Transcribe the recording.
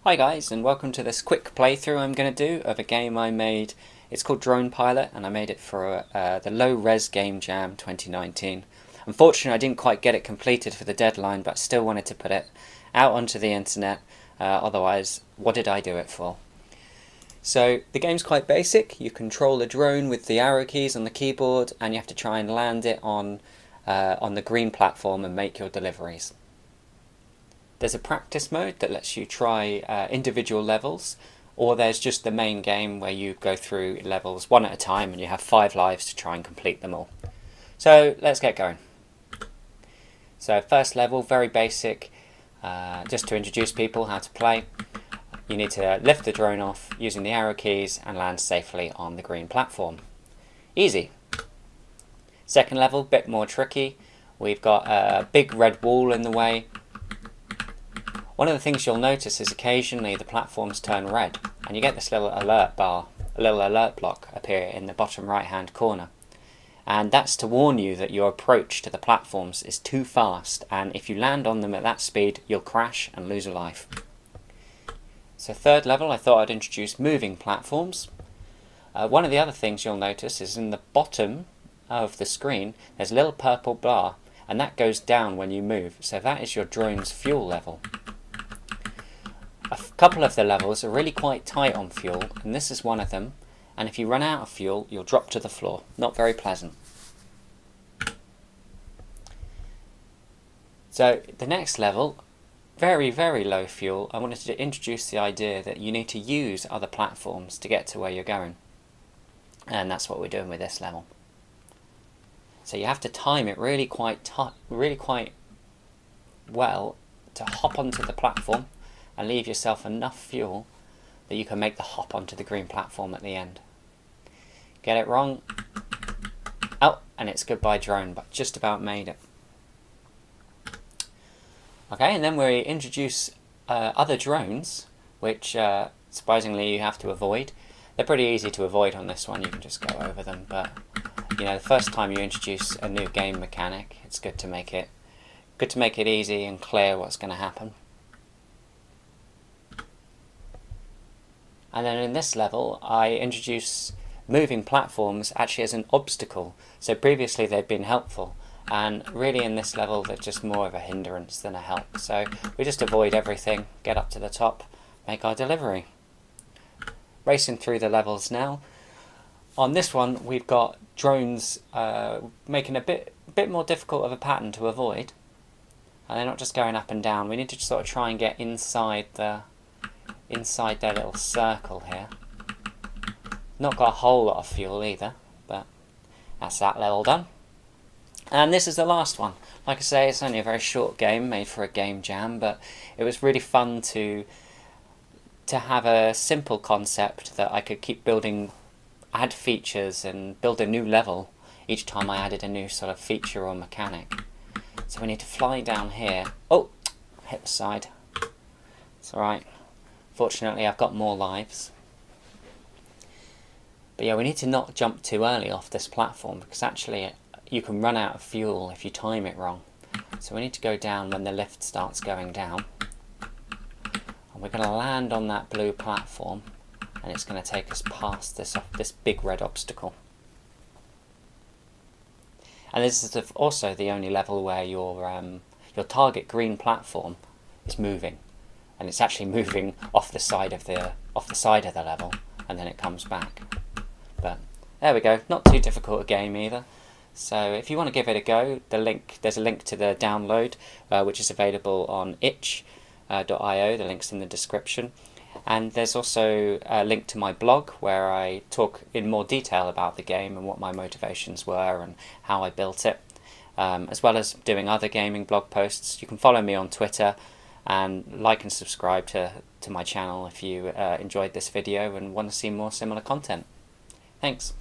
Hi guys, and welcome to this quick playthrough I'm going to do of a game I made. It's called Drone Pilot, and I made it for the Low Res Game Jam 2019. Unfortunately, I didn't quite get it completed for the deadline, but still wanted to put it out onto the internet. Otherwise, what did I do it for? So the game's quite basic. You control a drone with the arrow keys on the keyboard, and you have to try and land it on the green platform and make your deliveries. There's a practice mode that lets you try individual levels, or there's just the main game where you go through levels one at a time and you have 5 lives to try and complete them all. So let's get going. So first level, very basic, just to introduce people how to play. You need to lift the drone off using the arrow keys and land safely on the green platform. Easy. Second level, bit more tricky. We've got a big red wall in the way. One of the things you'll notice is occasionally the platforms turn red and you get this little alert bar, a little alert block appear in the bottom right hand corner. And that's to warn you that your approach to the platforms is too fast, and if you land on them at that speed you'll crash and lose a life. So third level, I thought I'd introduce moving platforms. One of the other things you'll notice is in the bottom of the screen there's a little purple bar, and that goes down when you move, so that is your drone's fuel level. A couple of the levels are really quite tight on fuel, and this is one of them, and if you run out of fuel you'll drop to the floor. Not very pleasant. So the next level, very low fuel. I wanted to introduce the idea that you need to use other platforms to get to where you're going, and that's what we're doing with this level. So you have to time it really quite well to hop onto the platform and leave yourself enough fuel that you can make the hop onto the green platform at the end. Get it wrong, oh, and it's goodbye drone, but just about made it. Okay, and then we introduce other drones, which surprisingly you have to avoid. They're pretty easy to avoid on this one, you can just go over them, but you know, the first time you introduce a new game mechanic, it's good to make it easy and clear what's going to happen. And then in this level, I introduce moving platforms actually as an obstacle. So previously they've been helpful, and really in this level they're just more of a hindrance than a help. So we just avoid everything, get up to the top, make our delivery. Racing through the levels now. On this one we've got drones making a bit more difficult of a pattern to avoid. And they're not just going up and down, we need to sort of try and get inside their little circle here. Not got a whole lot of fuel either, but that's that level done. And this is the last one. Like I say, it's only a very short game made for a game jam, but it was really fun to have a simple concept that I could keep building, add features and build a new level each time I added a new sort of feature or mechanic. So we need to fly down here. Oh, hit the side. It's alright. Fortunately I've got more lives. But yeah, we need to not jump too early off this platform, because actually you can run out of fuel if you time it wrong. So we need to go down when the lift starts going down. And we're going to land on that blue platform, and it's going to take us past this big red obstacle. And this is also the only level where your target green platform is moving. And it's actually moving off the side of the level, and then it comes back. But there we go, not too difficult a game either. So if you want to give it a go, there's a link to the download, which is available on itch.io. The link's in the description. And there's also a link to my blog where I talk in more detail about the game and what my motivations were and how I built it, as well as doing other gaming blog posts. You can follow me on Twitter, and like and subscribe to my channel if you enjoyed this video and want to see more similar content. Thanks.